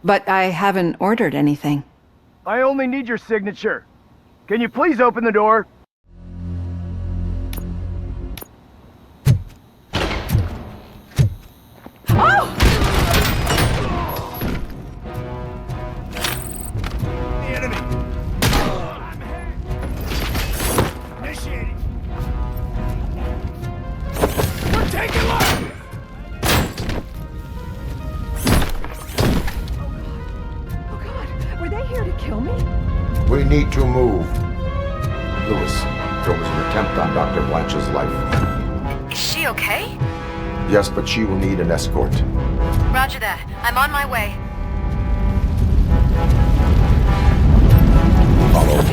But I haven't ordered anything. I only need your signature. Can you please open the door? Oh! The enemy! Initiating! We're taking life! Oh God, were they here to kill me? We need to move. Lewis, there was an attempt on Dr. Blanche's life. Is she okay? Yes, but she will need an escort. Roger that. I'm on my way. Follow.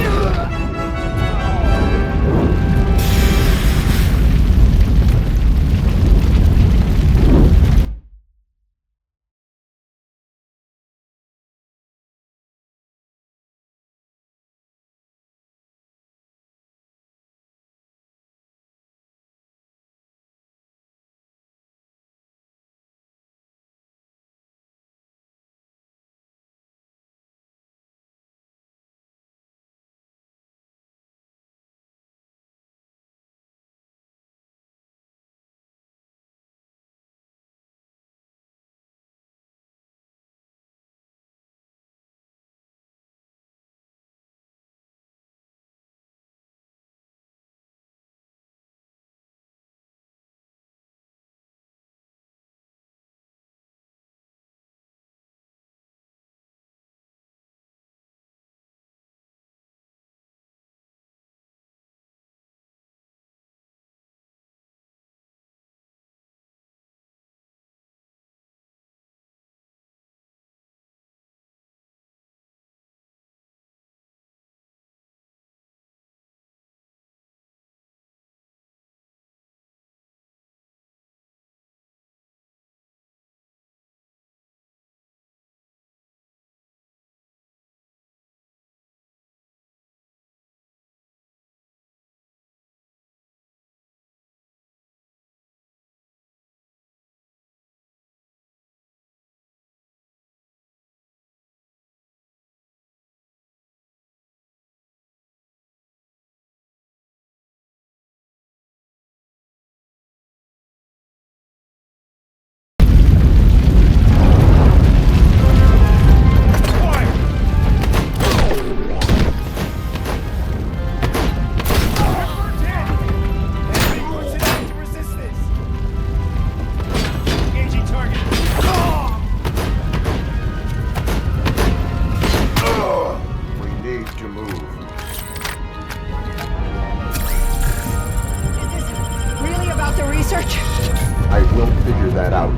I will figure that out.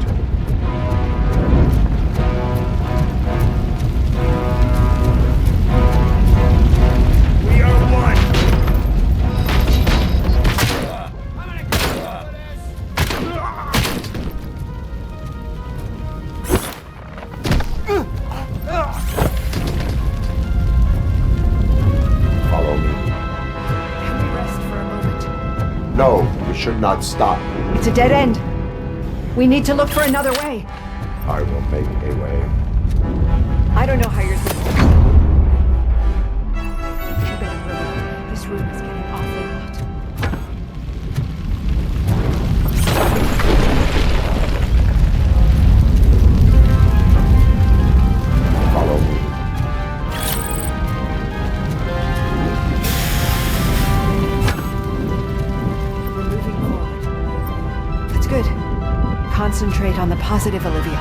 We are one! Follow me. Can we rest for a moment? No, we should not stop. It's a dead end. We need to look for another way. I will make a way. I don't know how you're thinking. You better hurry. This room is getting awfully hot. Follow me. We're moving forward. That's good. Concentrate on the positive, Olivia.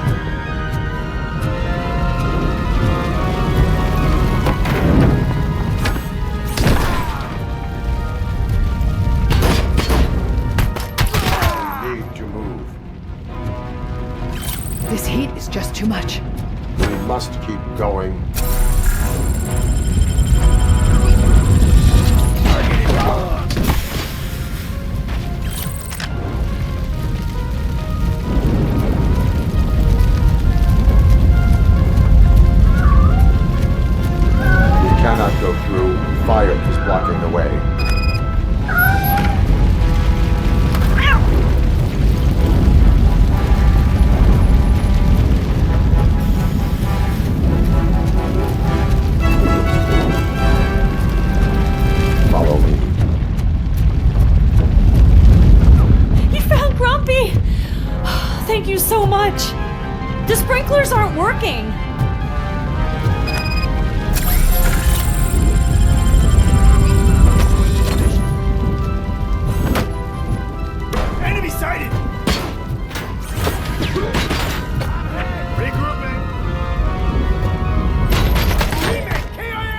This heat is just too much. We must keep going. We cannot go through. Fire is blocking the way. doors aren't working! Enemy sighted! Regrouping! Teammate, KIA!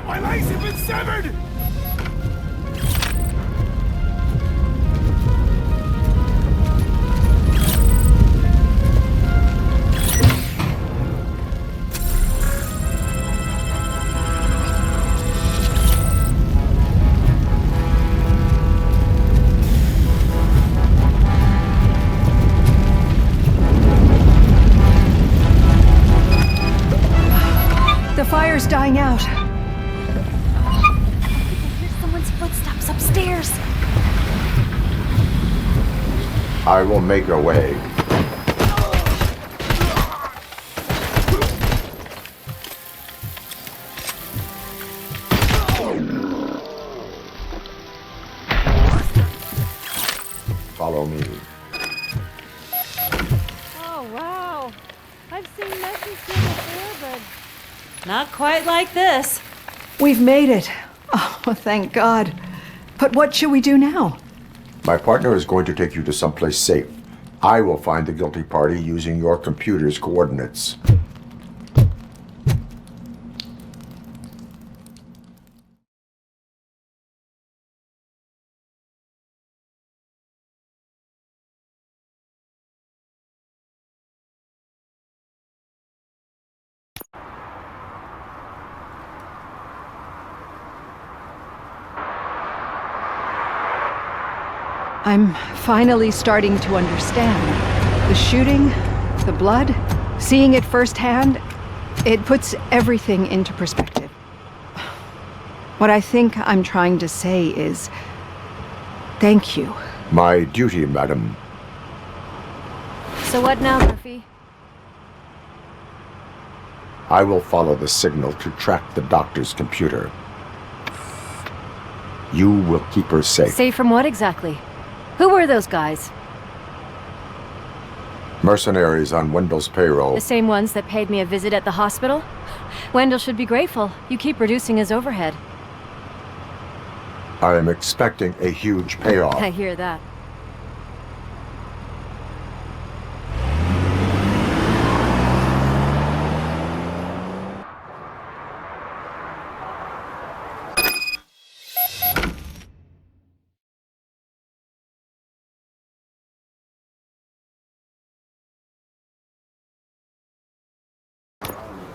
My legs have been severed! The fire's dying out. Here's someone's footsteps upstairs. I will make a way. Follow me. Oh, wow. I've seen messes here before, but not quite like this. We've made it. Oh, thank God. But what should we do now? My partner is going to take you to someplace safe. I will find the guilty party using your computer's coordinates. I'm finally starting to understand. The shooting, the blood, seeing it firsthand, it puts everything into perspective. What I think I'm trying to say is, thank you. My duty, madam. So what now, Murphy? I will follow the signal to track the doctor's computer. You will keep her safe. Safe from what exactly? Who were those guys? Mercenaries on Wendell's payroll. The same ones that paid me a visit at the hospital? Wendell should be grateful. You keep reducing his overhead. I am expecting a huge payoff. I hear that.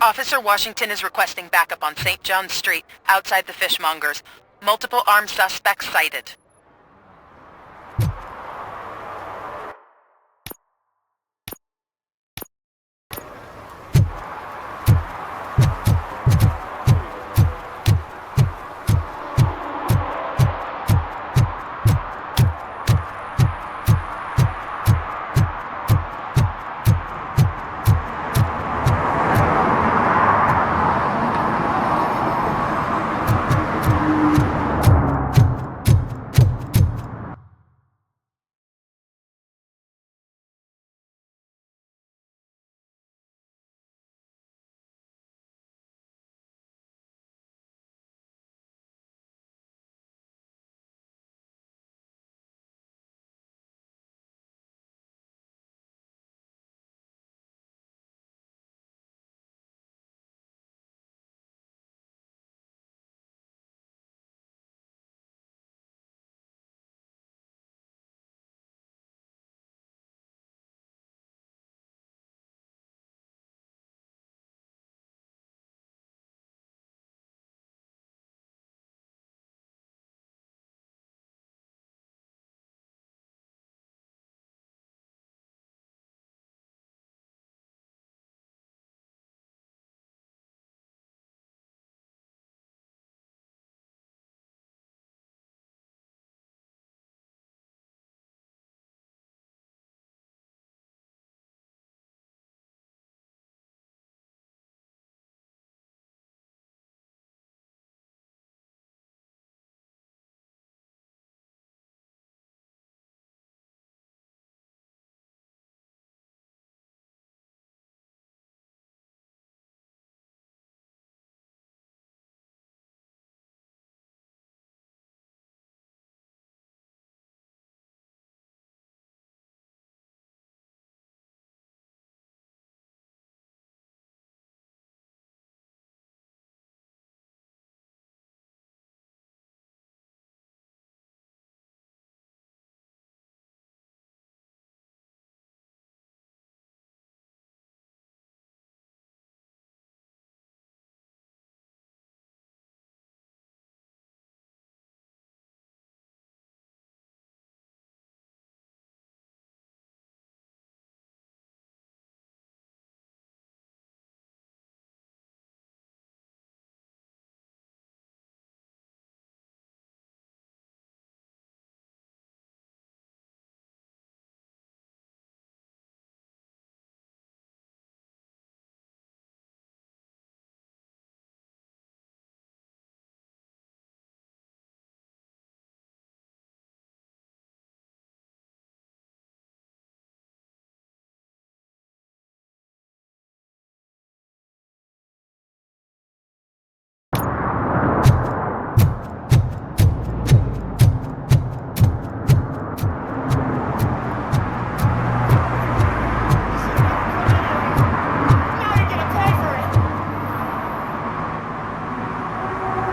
Officer Washington is requesting backup on St. John's Street, outside the fishmongers. Multiple armed suspects sighted.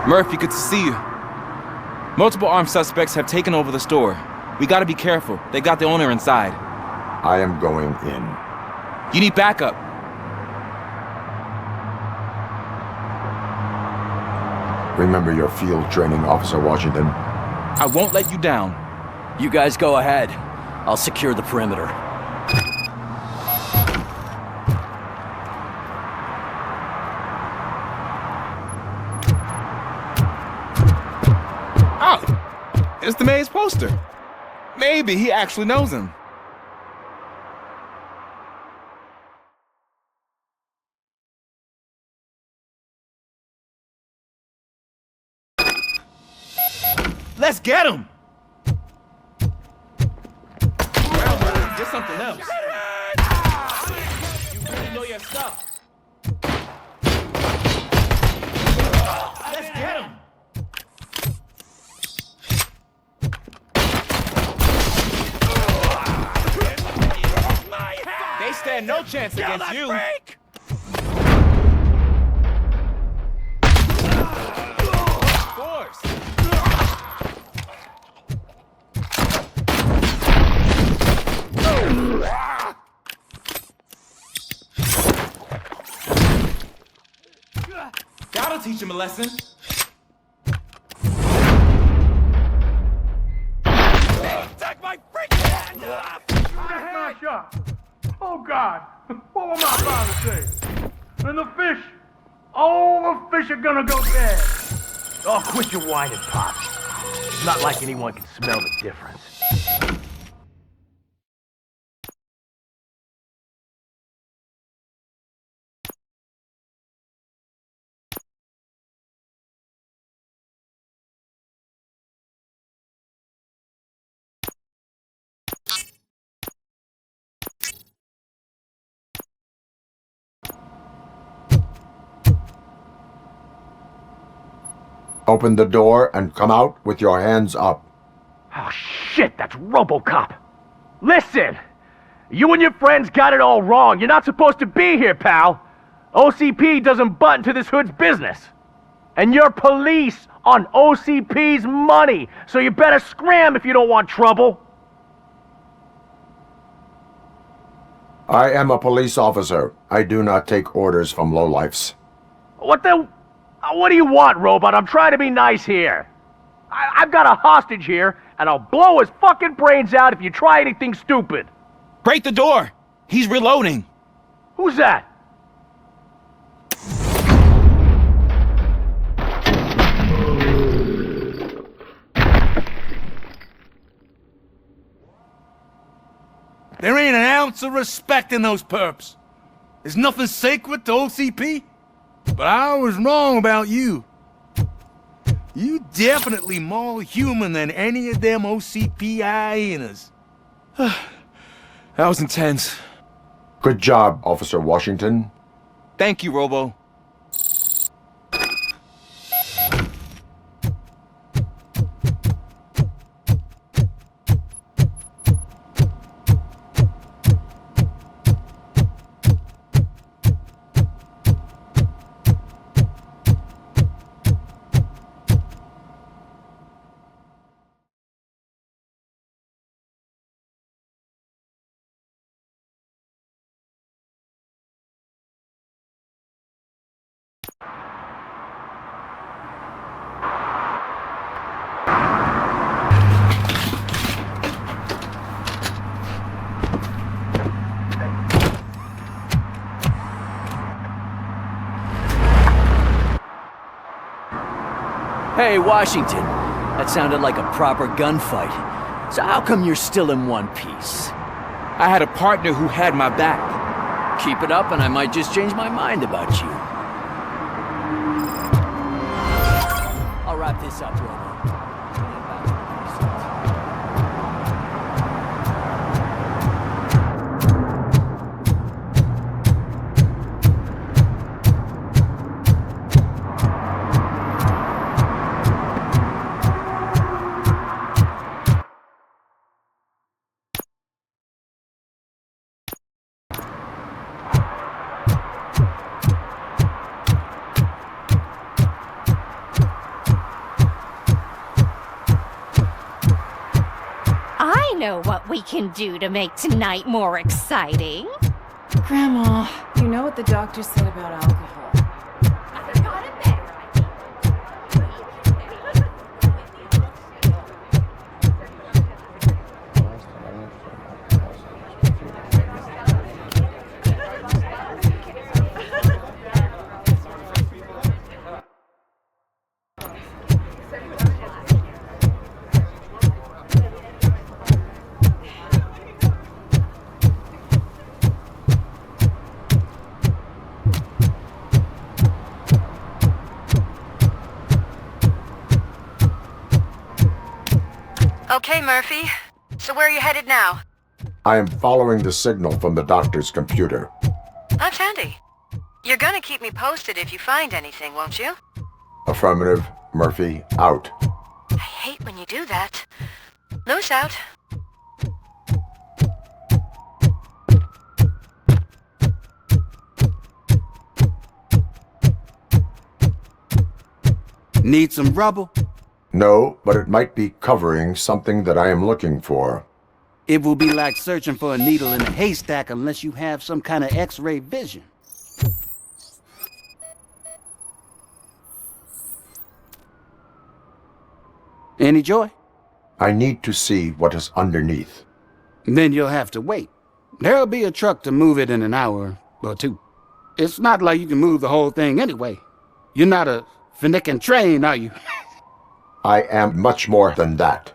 Murphy, good to see you. Multiple armed suspects have taken over the store. We gotta be careful. They got the owner inside. I am going in. You need backup. Remember your field training, Officer Washington. I won't let you down. You guys go ahead. I'll secure the perimeter. Oh! It's the mayor's poster. Maybe he actually knows him. Let's get him! Get something else. You really know your stuff. Let's get him! They stand no chance against you. Of course. That'll teach him a lesson. Take my freaking hand off! That's my shot. Oh, God. What will my father say? And the fish. All the fish are gonna go bad. Oh, quit your whining, Pop. It's not like anyone can smell the difference. Open the door and come out with your hands up. Oh, shit, that's Robocop. Listen, you and your friends got it all wrong. You're not supposed to be here, pal. OCP doesn't butt into this hood's business. And you're police on OCP's money, so you better scram if you don't want trouble. I am a police officer. I do not take orders from lowlifes. What do you want, Robot? I'm trying to be nice here. I've got a hostage here, and I'll blow his fucking brains out if you try anything stupid. Break the door! He's reloading! Who's that? There ain't an ounce of respect in those perps. There's nothing sacred to OCP. But I was wrong about you. You definitely more human than any of them OCP hyenas. That was intense. Good job, Officer Washington. Thank you, Robo. Hey, Washington. That sounded like a proper gunfight. So how come you're still in one piece? I had a partner who had my back. Keep it up and I might just change my mind about you. I'll wrap this up, Robo. know what we can do to make tonight more exciting. Grandma, you know what the doctor said about alcohol. I got it better. Okay, Murphy. So where are you headed now? I am following the signal from the doctor's computer. That's handy. You're gonna keep me posted if you find anything, won't you? Affirmative. Murphy, out. I hate when you do that. Loose out. Need some rubble? No, but it might be covering something that I am looking for. It will be like searching for a needle in a haystack unless you have some kind of X-ray vision. Any joy? I need to see what is underneath. Then you'll have to wait. There'll be a truck to move it in an hour or two. It's not like you can move the whole thing anyway. You're not a finicking train, are you? I am much more than that.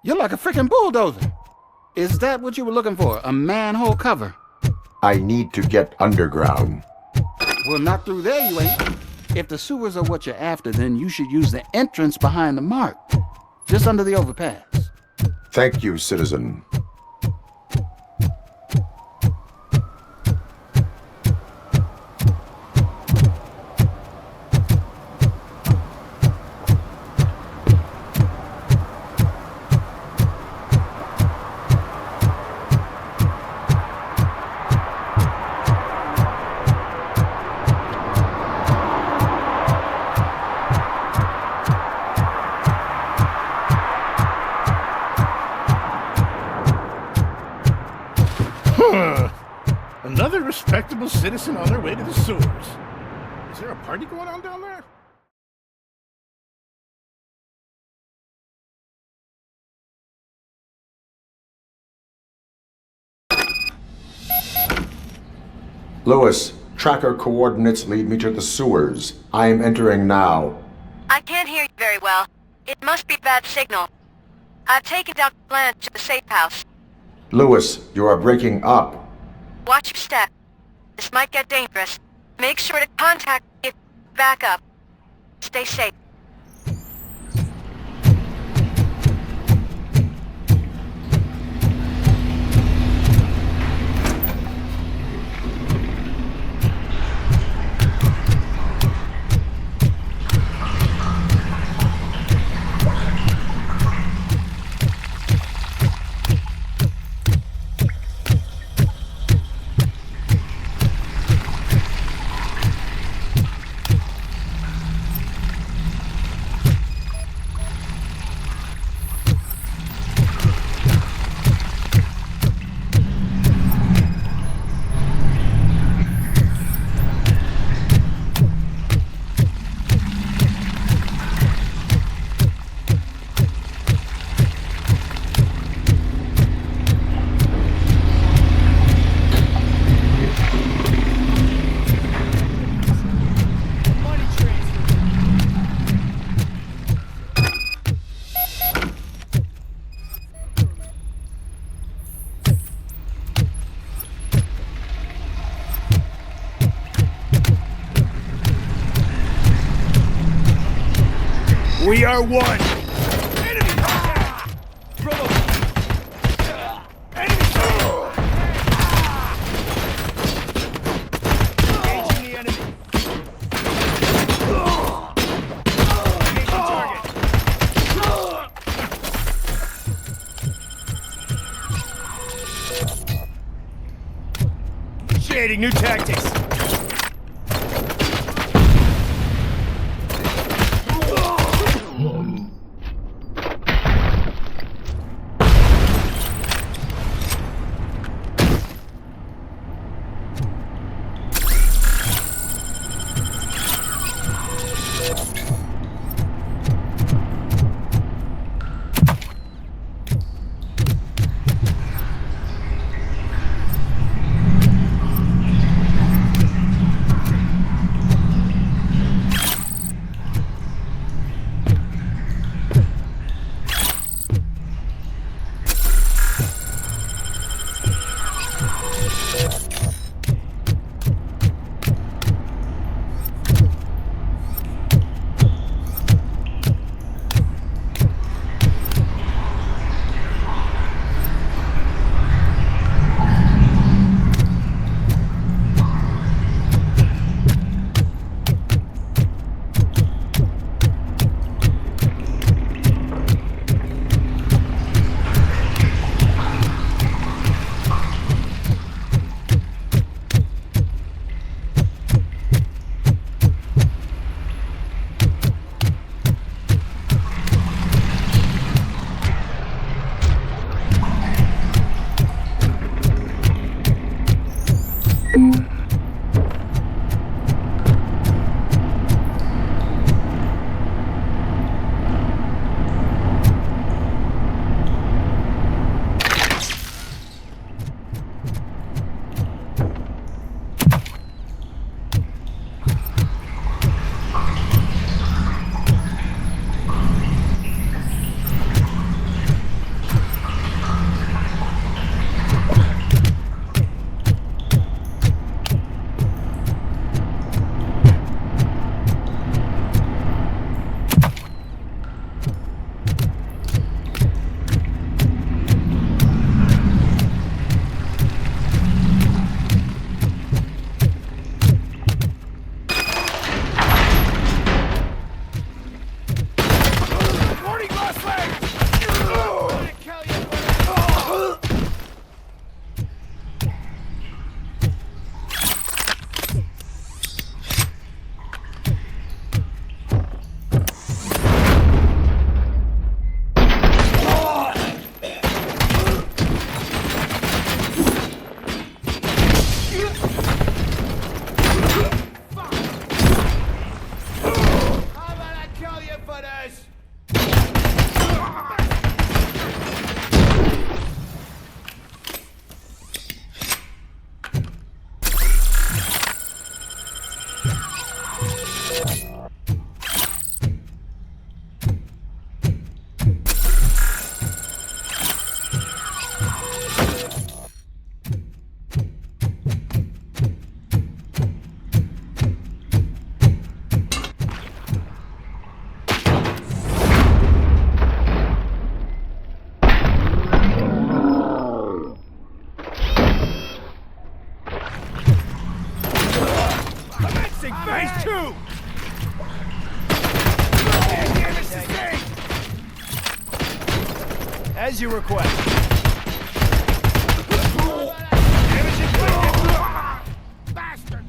You're like a freaking bulldozer. Is that what you were looking for? A manhole cover? I need to get underground. Well, not through there, you ain't. If the sewers are what you're after, then you should use the entrance behind the mark. Just under the overpass. Thank you, citizen. Another respectable citizen on their way to the sewers. Is there a party going on down there? Lewis, tracker coordinates lead me to the sewers. I am entering now. I can't hear you very well. It must be bad signal. I've taken Dr. Blanche to the safe house. Lewis, you are breaking up. Watch your step. This might get dangerous. Make sure to contact me if you back up. Stay safe. We are one! Enemy contact! Enemy engaging the enemy. Engaging target. Initiating new tactics. As you request. Damage inflicted! Bastard!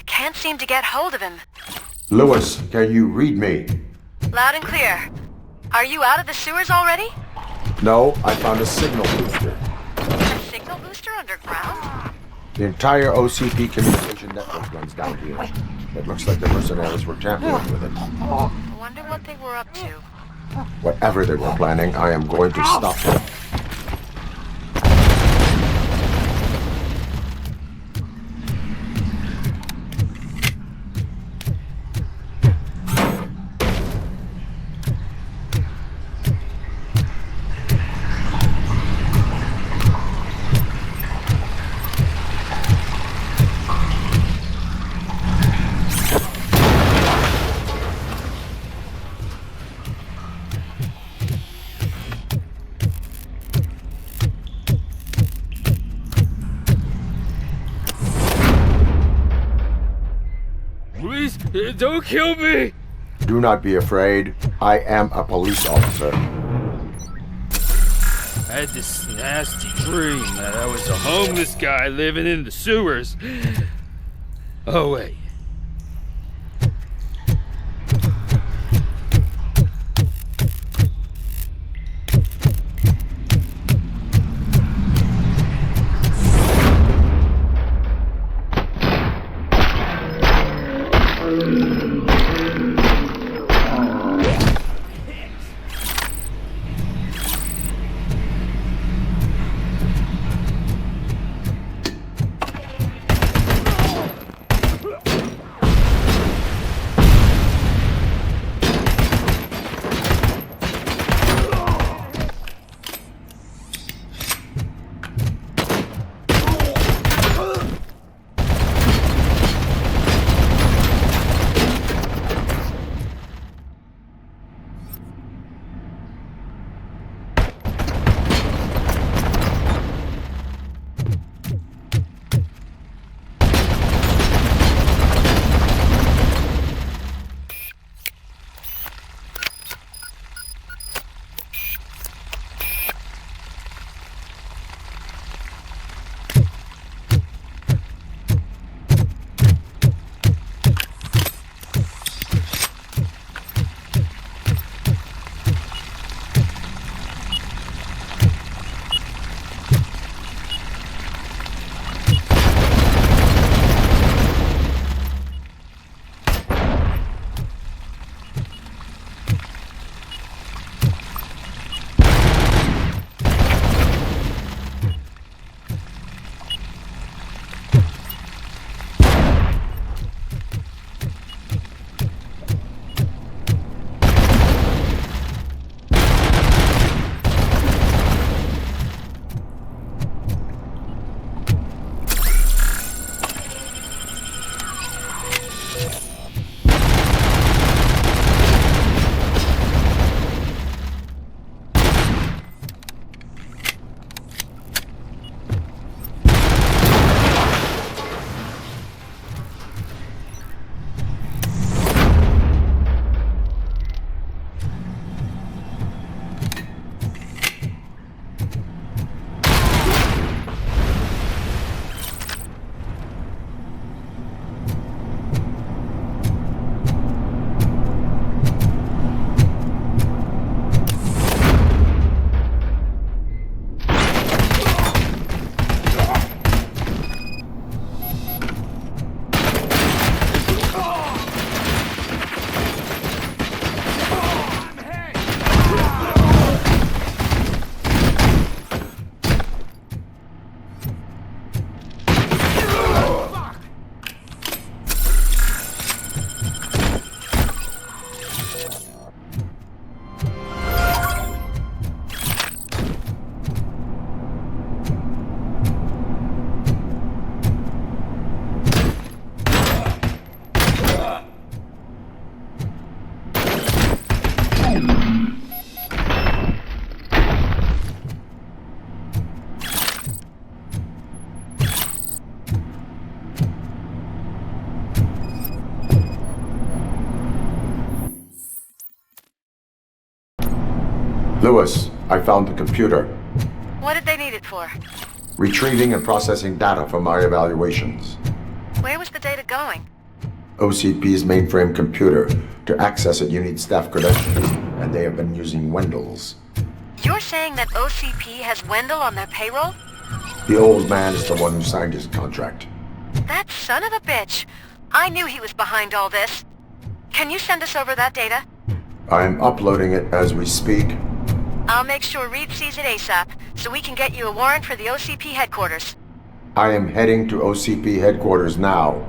Can't seem to get hold of him. Lewis, can you read me? Loud and clear. Are you out of the sewers already? No, I found a signal booster. A signal booster underground? The entire OCP communication network runs down here. It looks like the mercenaries were tampering with it. I wonder what they were up to. Whatever they were planning, I am going to stop them. Please, don't kill me! Do not be afraid. I am a police officer. I had this nasty dream that I was a homeless guy living in the sewers. Oh, wait. Lewis, I found the computer. What did they need it for? Retrieving and processing data from our evaluations. Where was the data going? OCP's mainframe computer. To access it, you need staff credentials, and they have been using Wendell's. You're saying that OCP has Wendell on their payroll? The old man is the one who signed his contract. That son of a bitch. I knew he was behind all this. Can you send us over that data? I'm uploading it as we speak. I'll make sure Reed sees it ASAP, so we can get you a warrant for the OCP headquarters. I am heading to OCP headquarters now.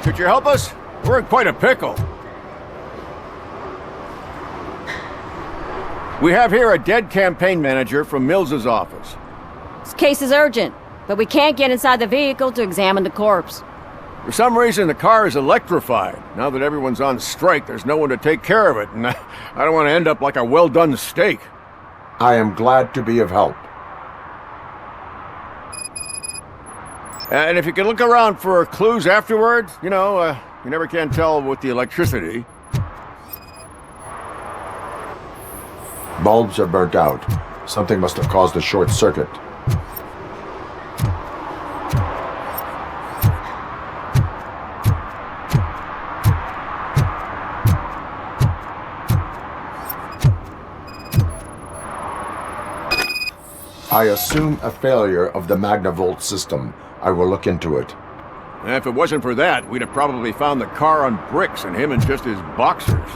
could you help us? We're in quite a pickle. We have here a dead campaign manager from Mills's office. This case is urgent, but we can't get inside the vehicle to examine the corpse. For some reason, the car is electrified. Now that everyone's on strike, there's no one to take care of it, and I don't want to end up like a well-done steak. I am glad to be of help. And if you could look around for clues afterwards, you never can tell with the electricity. Bulbs are burnt out. Something must have caused a short circuit. I assume a failure of the Magnavolt system. I will look into it. And if it wasn't for that, we'd have probably found the car on bricks and him in just his boxers.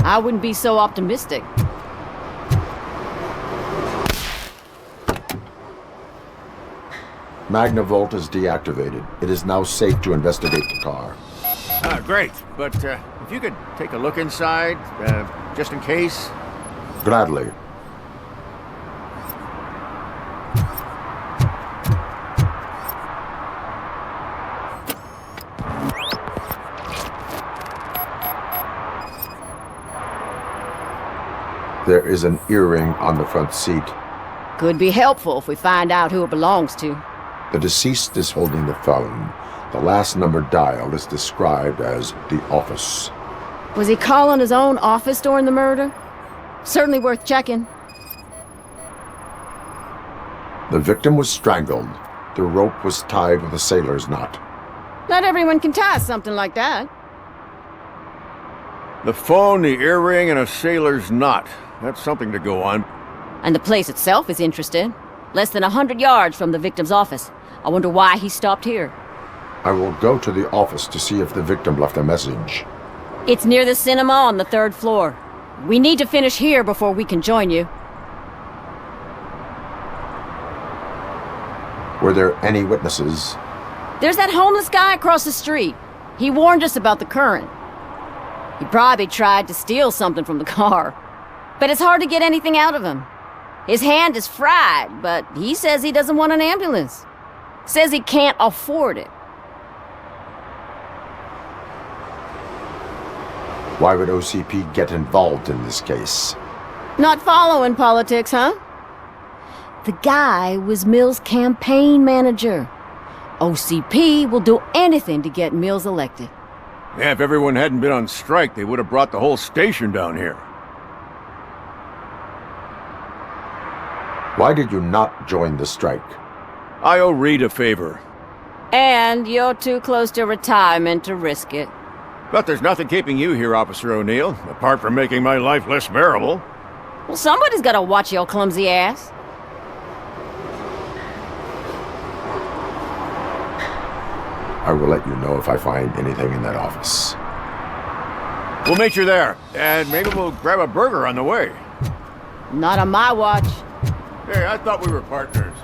I wouldn't be so optimistic. Magnavolt is deactivated. It is now safe to investigate the car. Great. But if you could take a look inside, just in case. Gladly. There is an earring on the front seat. Could be helpful if we find out who it belongs to. The deceased is holding the phone. The last number dialed is described as the office. Was he calling his own office during the murder? Certainly worth checking. The victim was strangled. The rope was tied with a sailor's knot. Not everyone can tie something like that. The phone, the earring, and a sailor's knot. That's something to go on. And the place itself is interesting. Less than 100 yards from the victim's office. I wonder why he stopped here. I will go to the office to see if the victim left a message. It's near the cinema on the 3rd floor. We need to finish here before we can join you. Were there any witnesses? There's that homeless guy across the street. He warned us about the current. He probably tried to steal something from the car. But it's hard to get anything out of him. His hand is fried, but he says he doesn't want an ambulance. Says he can't afford it. Why would OCP get involved in this case? Not following politics, huh? The guy was Mills' campaign manager. OCP will do anything to get Mills elected. Yeah, if everyone hadn't been on strike, they would have brought the whole station down here. Why did you not join the strike? I owe Reed a favor. And you're too close to retirement to risk it. But there's nothing keeping you here, Officer O'Neill, apart from making my life less bearable. Well, somebody's gotta watch your clumsy ass. I will let you know if I find anything in that office. We'll meet you there, and maybe we'll grab a burger on the way. Not on my watch. Hey, I thought we were partners.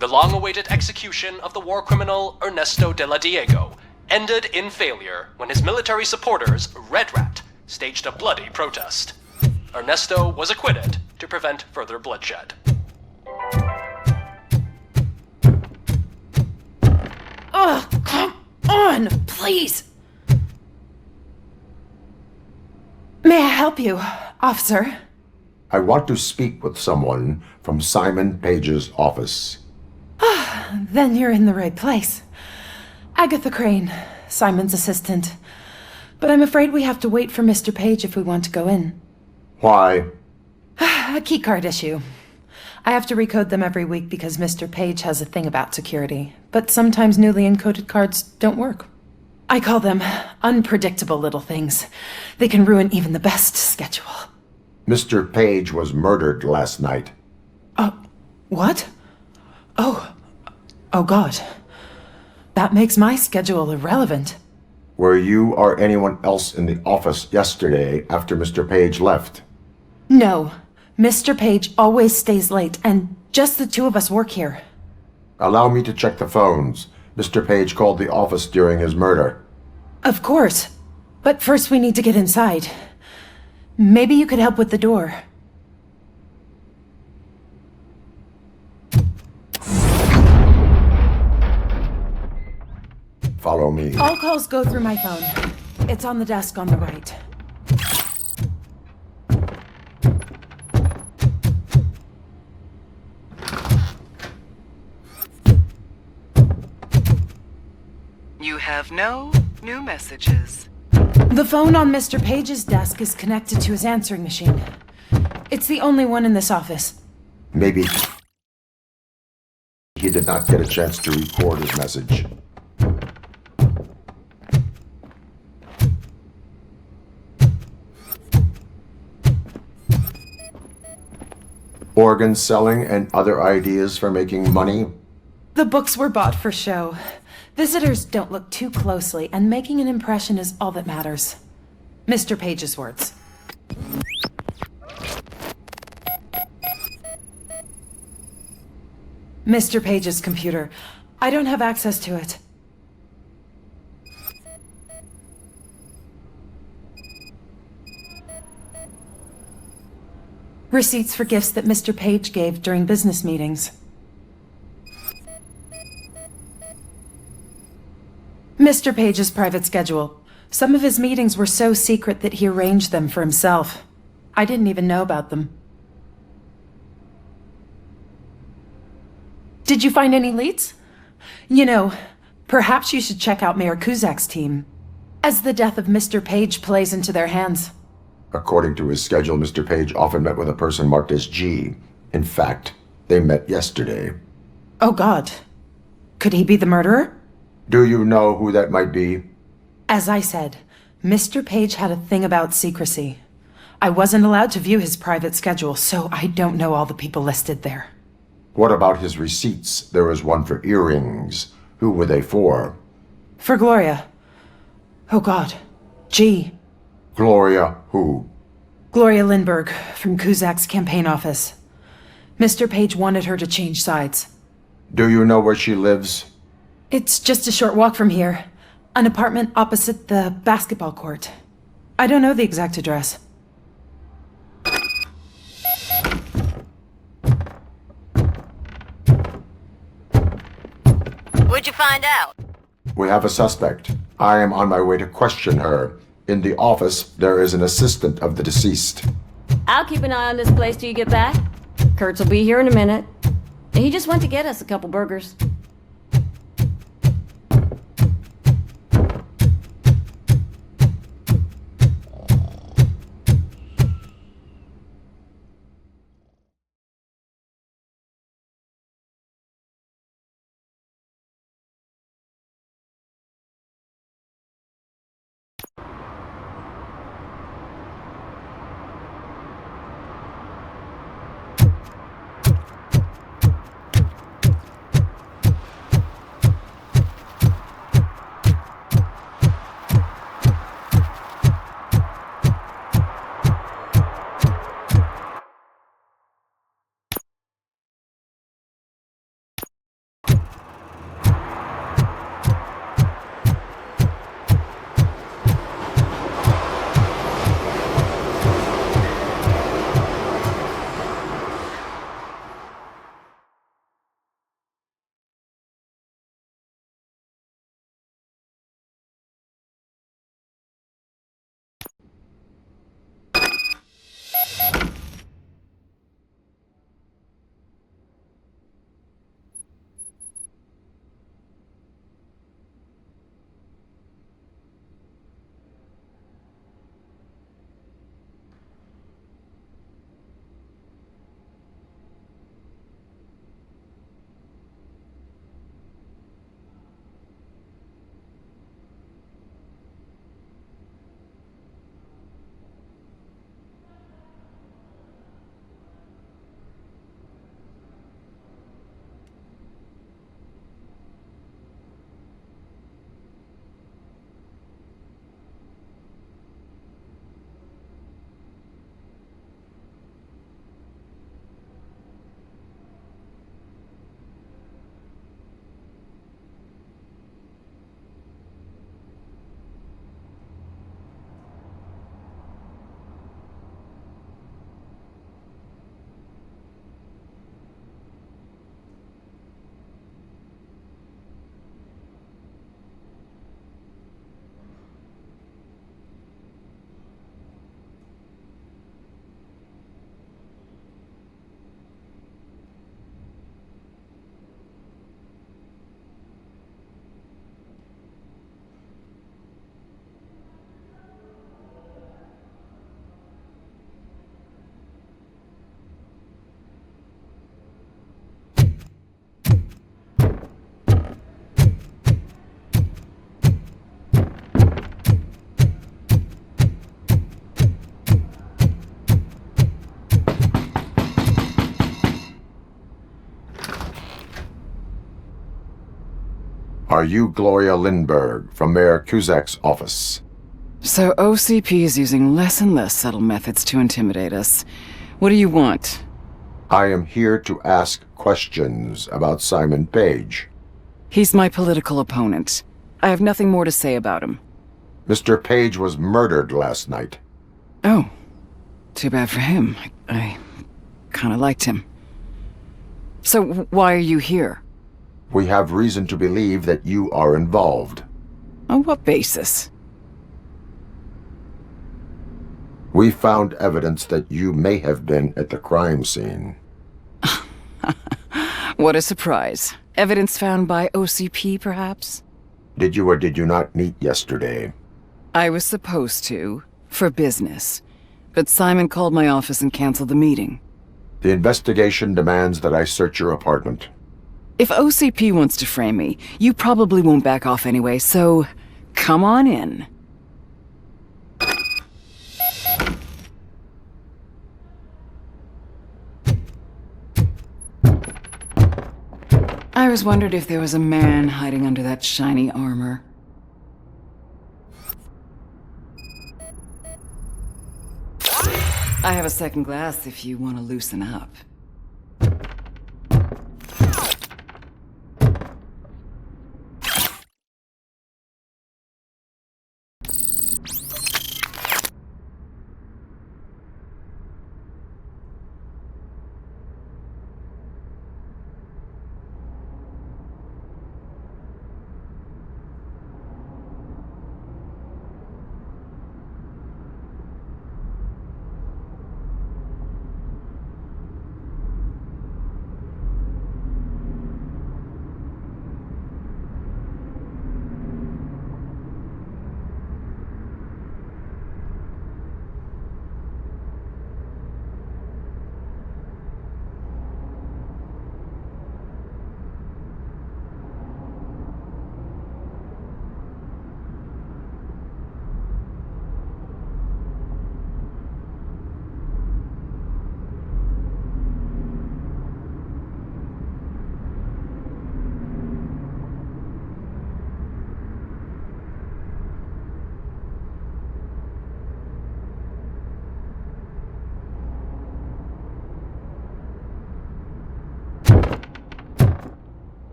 The long-awaited execution of the war criminal Ernesto de la Diego ended in failure when his military supporters, Red Rat, staged a bloody protest. Ernesto was acquitted to prevent further bloodshed. Ugh, come on, please. May I help you, officer? I want to speak with someone from Simon Page's office. Then you're in the right place. Agatha Crane, Simon's assistant. But I'm afraid we have to wait for Mr. Page if we want to go in. Why? A keycard issue. I have to recode them every week because Mr. Page has a thing about security. But sometimes newly encoded cards don't work. I call them unpredictable little things. They can ruin even the best schedule. Mr. Page was murdered last night. What? Oh God. That makes my schedule irrelevant. Were you or anyone else in the office yesterday after Mr. Page left? No. Mr. Page always stays late, and just the two of us work here. Allow me to check the phones. Mr. Page called the office during his murder. Of course. But first we need to get inside. Maybe you could help with the door. Follow me. All calls go through my phone. It's on the desk on the right. You have no new messages. The phone on Mr. Page's desk is connected to his answering machine. It's the only one in this office. Maybe he did not get a chance to record his message. Organ selling and other ideas for making money? The books were bought for show. Visitors don't look too closely, and making an impression is all that matters. Mr. Page's words. Mr. Page's computer. I don't have access to it. Receipts for gifts that Mr. Page gave during business meetings. Mr. Page's private schedule. Some of his meetings were so secret that he arranged them for himself. I didn't even know about them. Did you find any leads? You know, perhaps you should check out Mayor Kuzak's team, as the death of Mr. Page plays into their hands. According to his schedule, Mr. Page often met with a person marked as G. In fact, they met yesterday. Oh God. Could he be the murderer? Do you know who that might be? As I said, Mr. Page had a thing about secrecy. I wasn't allowed to view his private schedule, so I don't know all the people listed there. What about his receipts? There was one for earrings. Who were they for? For Gloria. Oh God. G. Gloria who? Gloria Lindbergh, from Kuzak's campaign office. Mr. Page wanted her to change sides. Do you know where she lives? It's just a short walk from here. An apartment opposite the basketball court. I don't know the exact address. What'd you find out? We have a suspect. I am on my way to question her. In the office, there is an assistant of the deceased. I'll keep an eye on this place till you get back. Kurtz will be here in a minute. He just went to get us a couple burgers. Are you Gloria Lindbergh from Mayor Cusack's office? So OCP is using less and less subtle methods to intimidate us. What do you want? I am here to ask questions about Simon Page. He's my political opponent. I have nothing more to say about him. Mr. Page was murdered last night. Oh. Too bad for him. I kinda liked him. So why are you here? We have reason to believe that you are involved. On what basis? We found evidence that you may have been at the crime scene. What a surprise. Evidence found by OCP, perhaps? Did you or did you not meet yesterday? I was supposed to, for business. But Simon called my office and canceled the meeting. The investigation demands that I search your apartment. If OCP wants to frame me, you probably won't back off anyway, so come on in. I always wondered if there was a man hiding under that shiny armor. I have a second glass if you want to loosen up.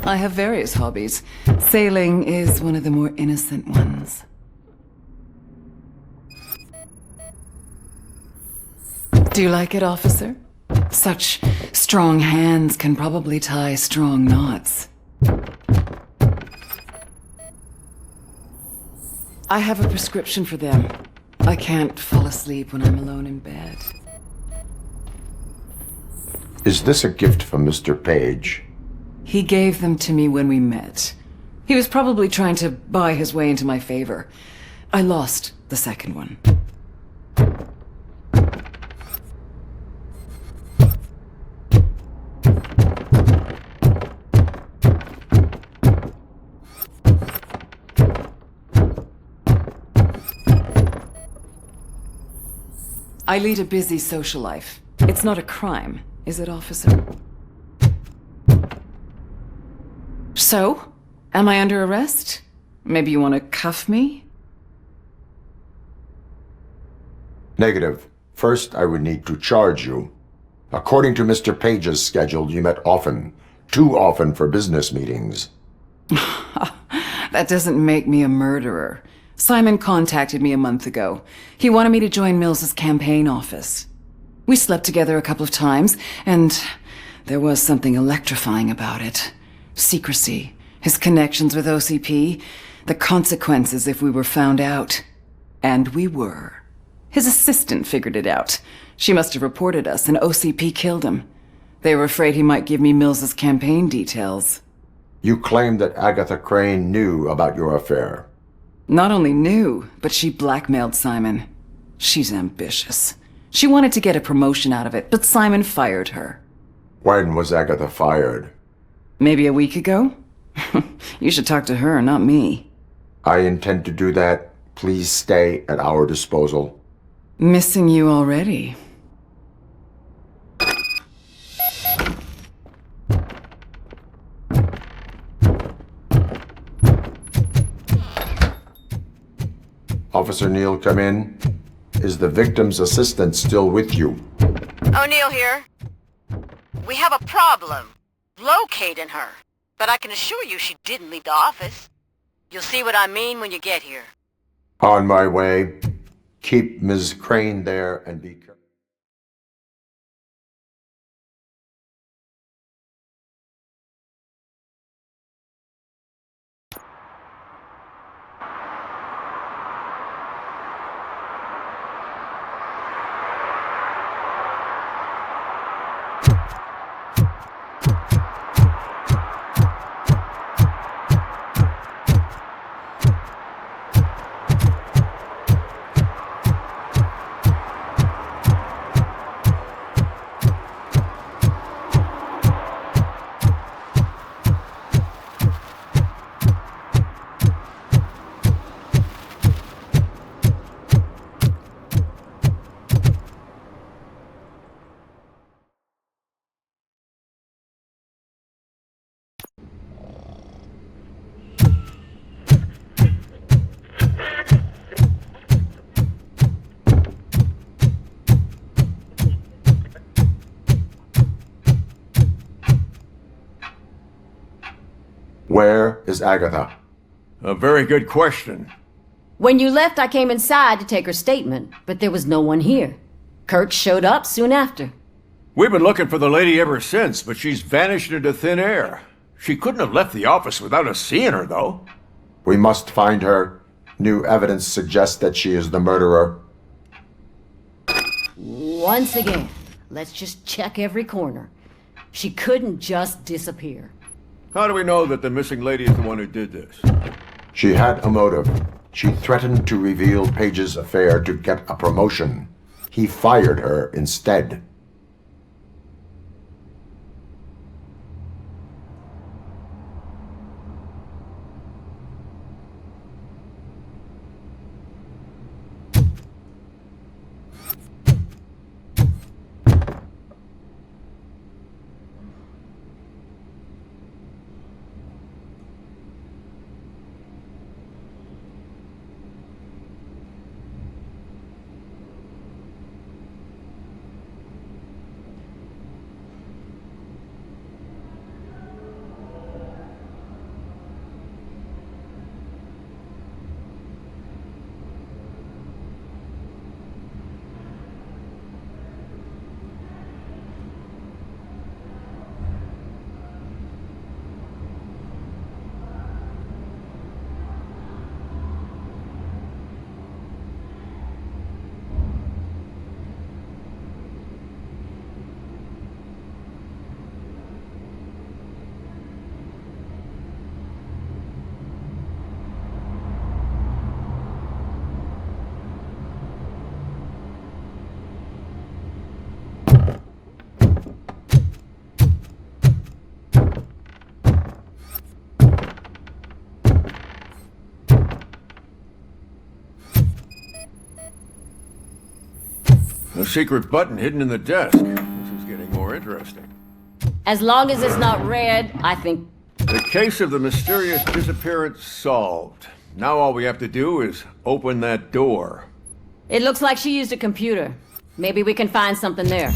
I have various hobbies. Sailing is one of the more innocent ones. Do you like it, officer? Such strong hands can probably tie strong knots. I have a prescription for them. I can't fall asleep when I'm alone in bed. Is this a gift from Mr. Page? He gave them to me when we met. He was probably trying to buy his way into my favor. I lost the second one. I lead a busy social life. It's not a crime, is it, officer? So? Am I under arrest? Maybe you want to cuff me? Negative. First, I would need to charge you. According to Mr. Page's schedule, you met often. Too often for business meetings. That doesn't make me a murderer. Simon contacted me a month ago. He wanted me to join Mills's campaign office. We slept together a couple of times, and there was something electrifying about it. Secrecy, his connections with OCP, the consequences if we were found out. And we were. His assistant figured it out. She must have reported us, and OCP killed him. They were afraid he might give me Mills's campaign details. You claim that Agatha Crane knew about your affair. Not only knew, but she blackmailed Simon. She's ambitious. She wanted to get a promotion out of it, but Simon fired her. When was Agatha fired? Maybe a week ago? You should talk to her, not me. I intend to do that. Please stay at our disposal. Missing you already. Officer Neal come in? Is the victim's assistant still with you? O'Neill here. We have a problem locating her, but I can assure you she didn't leave the office. You'll see what I mean when you get here. On my way. Keep Ms. Crane there and be careful. Where is Agatha? A very good question. When you left, I came inside to take her statement, but there was no one here. Kurt showed up soon after. We've been looking for the lady ever since, but she's vanished into thin air. She couldn't have left the office without us seeing her, though. We must find her. New evidence suggests that she is the murderer. Once again, let's just check every corner. She couldn't just disappear. How do we know that the missing lady is the one who did this? She had a motive. She threatened to reveal Page's affair to get a promotion. He fired her instead. A secret button hidden in the desk. This is getting more interesting. As long as it's not red, I think... The case of the mysterious disappearance solved. Now all we have to do is open that door. It looks like she used a computer. Maybe we can find something there.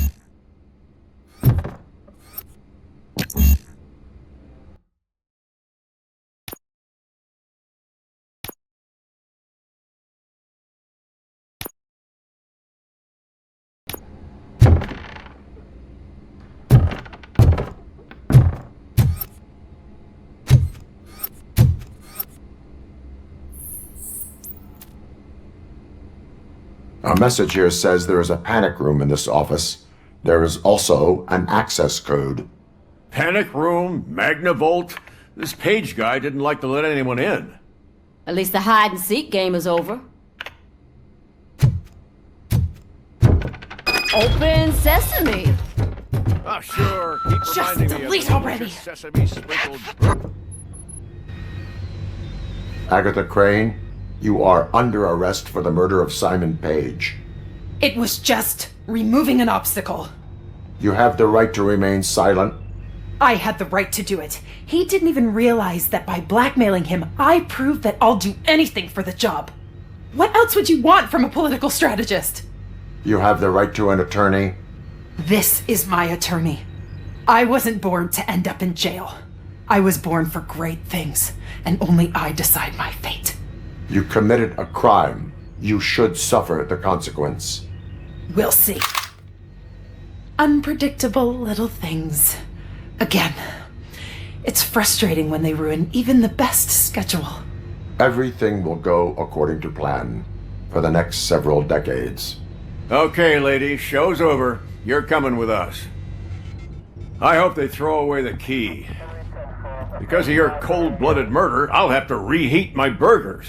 A message here says there is a panic room in this office. There is also an access code. Panic room? Magnavolt? This Page guy didn't like to let anyone in. At least the hide-and-seek game is over. Open sesame! Oh, sure. Keep Just reminding me delete of the already. sesame sprinkled... Agatha Crane, you are under arrest for the murder of Simon Page. It was just removing an obstacle. You have the right to remain silent. I had the right to do it. He didn't even realize that by blackmailing him, I proved that I'll do anything for the job. What else would you want from a political strategist? You have the right to an attorney. This is my attorney. I wasn't born to end up in jail. I was born for great things, and only I decide my fate. You committed a crime. You should suffer the consequence. We'll see. Unpredictable little things. Again, it's frustrating when they ruin even the best schedule. Everything will go according to plan for the next several decades. Okay, lady, show's over. You're coming with us. I hope they throw away the key. Because of your cold-blooded murder, I'll have to reheat my burgers.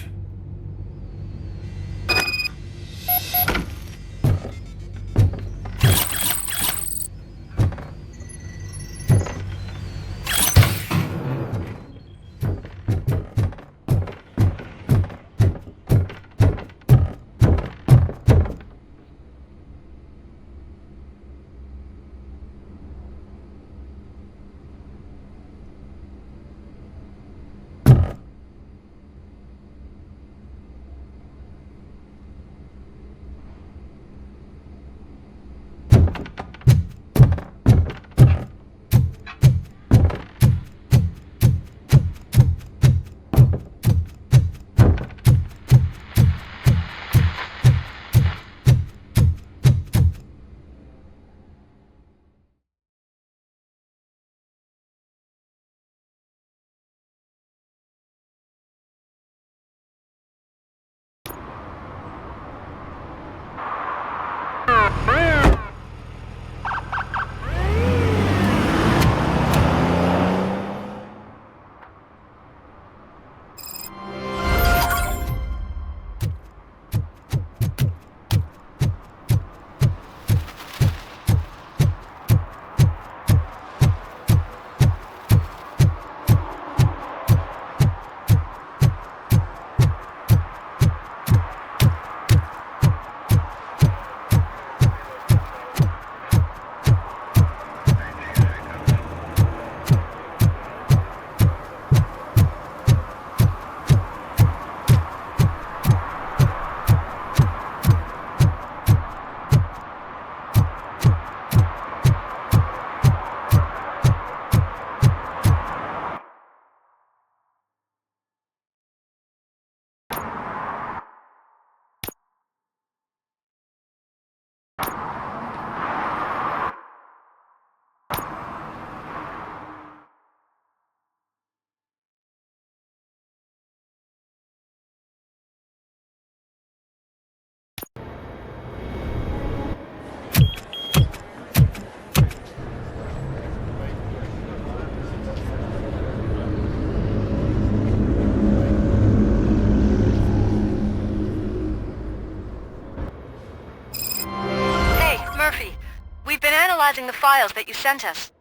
analyzing the files that you sent us.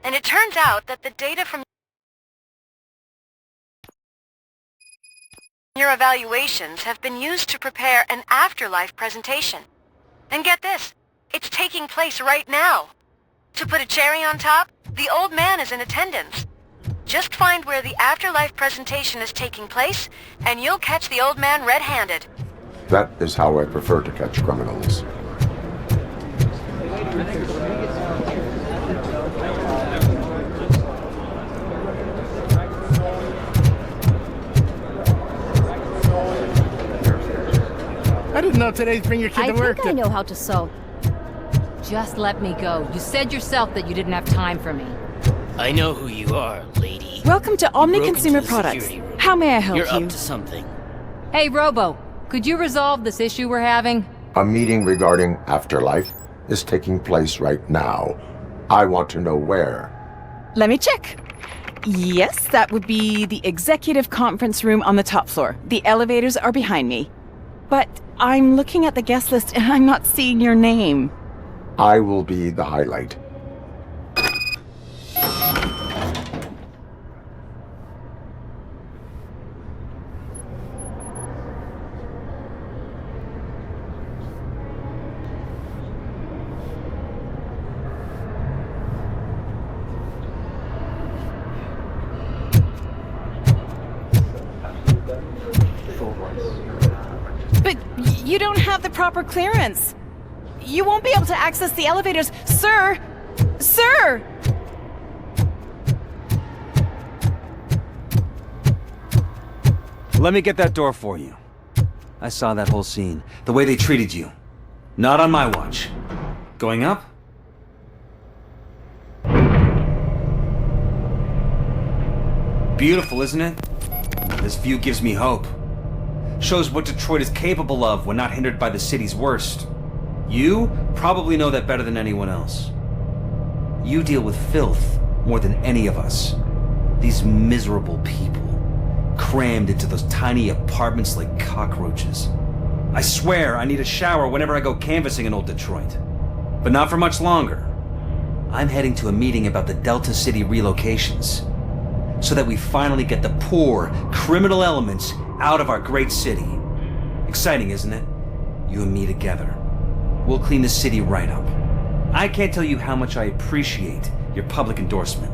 And it turns out that the data from your evaluations have been used to prepare an afterlife presentation. And get this, it's taking place right now. To put a cherry on top, the old man is in attendance. Just find where the afterlife presentation is taking place, and you'll catch the old man red-handed. That is how I prefer to catch criminals. I didn't know today'd bring your kid to work. I think I know how to sew. Just let me go. You said yourself that you didn't have time for me. I know who you are, lady. Welcome to Omni Consumer Products. How may I help you? You're up to something. Hey, Robo, could you resolve this issue we're having? A meeting regarding afterlife is taking place right now. I want to know where. Let me check. Yes, that would be the executive conference room on the top floor. The elevators are behind me. But I'm looking at the guest list and I'm not seeing your name. I will be the highlight. proper clearance. You won't be able to access the elevators. Sir! Sir! Let me get that door for you. I saw that whole scene. The way they treated you. Not on my watch. Going up? Beautiful, isn't it? This view gives me hope. Shows what Detroit is capable of when not hindered by the city's worst. You probably know that better than anyone else. You deal with filth more than any of us. These miserable people, crammed into those tiny apartments like cockroaches. I swear I need a shower whenever I go canvassing in old Detroit. But not for much longer. I'm heading to a meeting about the Delta City relocations, so that we finally get the poor, criminal elements out of our great city. Exciting, isn't it? You and me together. We'll clean the city right up. I can't tell you how much I appreciate your public endorsement.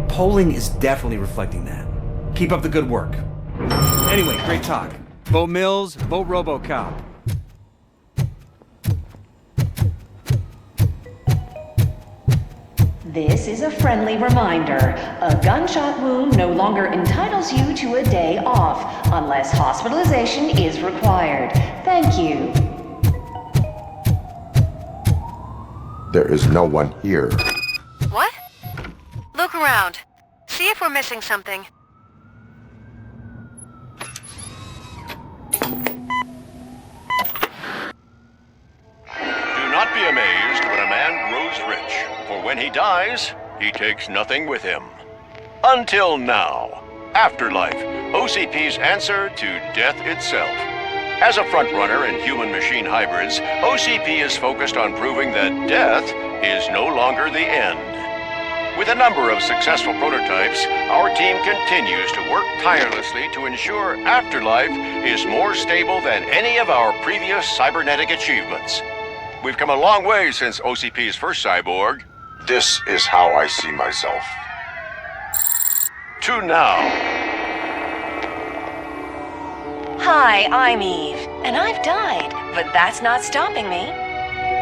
Polling is definitely reflecting that. Keep up the good work. Anyway, great talk. Vote Mills, vote Robocop. This is a friendly reminder. A gunshot wound no longer entitles you to a day off, unless hospitalization is required. Thank you. There is no one here. What? Look around. See if we're missing something. Do not be amazed when a man grows rich, for when he dies, he takes nothing with him. Until now. Afterlife, OCP's answer to death itself. As a frontrunner in human-machine hybrids, OCP is focused on proving that death is no longer the end. With a number of successful prototypes, our team continues to work tirelessly to ensure Afterlife is more stable than any of our previous cybernetic achievements. We've come a long way since OCP's first cyborg. This is how I see myself. To now. Hi, I'm Eve, and I've died, but that's not stopping me.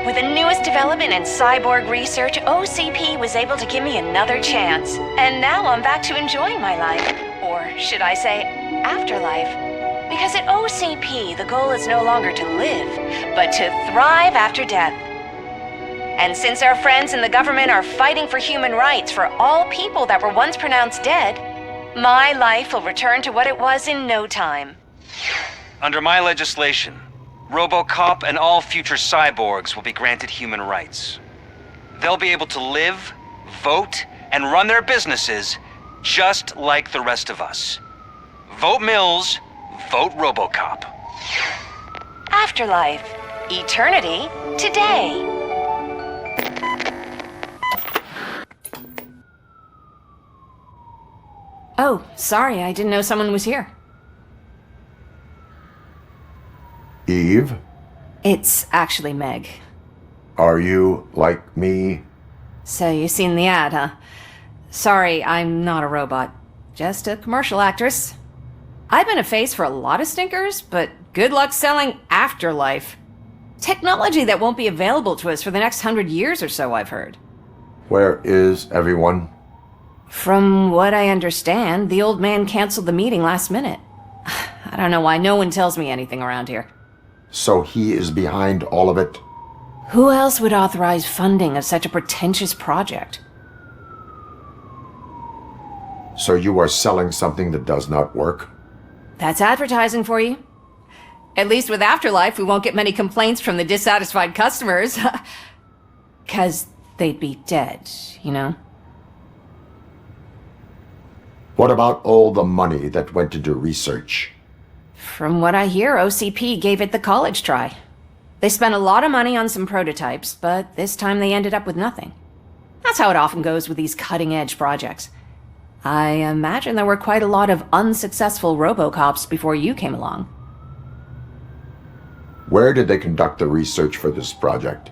With the newest development in cyborg research, OCP was able to give me another chance. And now I'm back to enjoying my life. Or should I say, afterlife. Because at OCP, the goal is no longer to live, but to thrive after death. And since our friends in the government are fighting for human rights for all people that were once pronounced dead, my life will return to what it was in no time. Under my legislation, Robocop and all future cyborgs will be granted human rights. They'll be able to live, vote, and run their businesses just like the rest of us. Vote Mills, vote Robocop. Afterlife. Eternity. Today. Oh, sorry, I didn't know someone was here. Eve, It's actually Meg. are you like me? So you seen the ad, huh? Sorry, I'm not a robot. Just a commercial actress. I've been a face for a lot of stinkers, but good luck selling Afterlife. Technology that won't be available to us for the next 100 years or so, I've heard. Where is everyone? From what I understand, the old man canceled the meeting last minute. I don't know why no one tells me anything around here. So he is behind all of it? Who else would authorize funding of such a pretentious project? So you are selling something that does not work? That's advertising for you. At least with Afterlife, we won't get many complaints from the dissatisfied customers. 'Cause they'd be dead, you know? What about all the money that went into research? From what I hear, OCP gave it the college try. They spent a lot of money on some prototypes, but this time they ended up with nothing. That's how it often goes with these cutting-edge projects. I imagine there were quite a lot of unsuccessful Robocops before you came along. Where did they conduct the research for this project?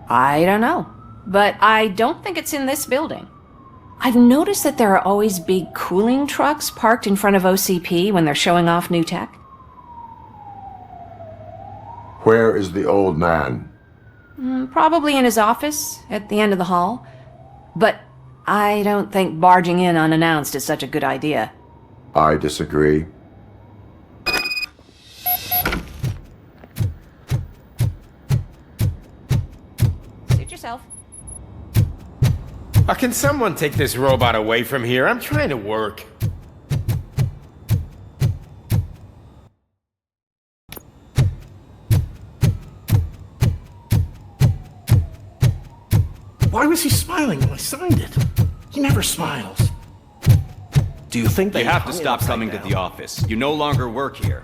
I don't know, but I don't think it's in this building. I've noticed that there are always big cooling trucks parked in front of OCP when they're showing off new tech. Where is the old man? Probably in his office, at the end of the hall. But I don't think barging in unannounced is such a good idea. I disagree. Suit yourself. Can someone take this robot away from here? I'm trying to work. Why was he smiling when I signed it? He never smiles. Do you think You have to stop coming to the office. You no longer work here.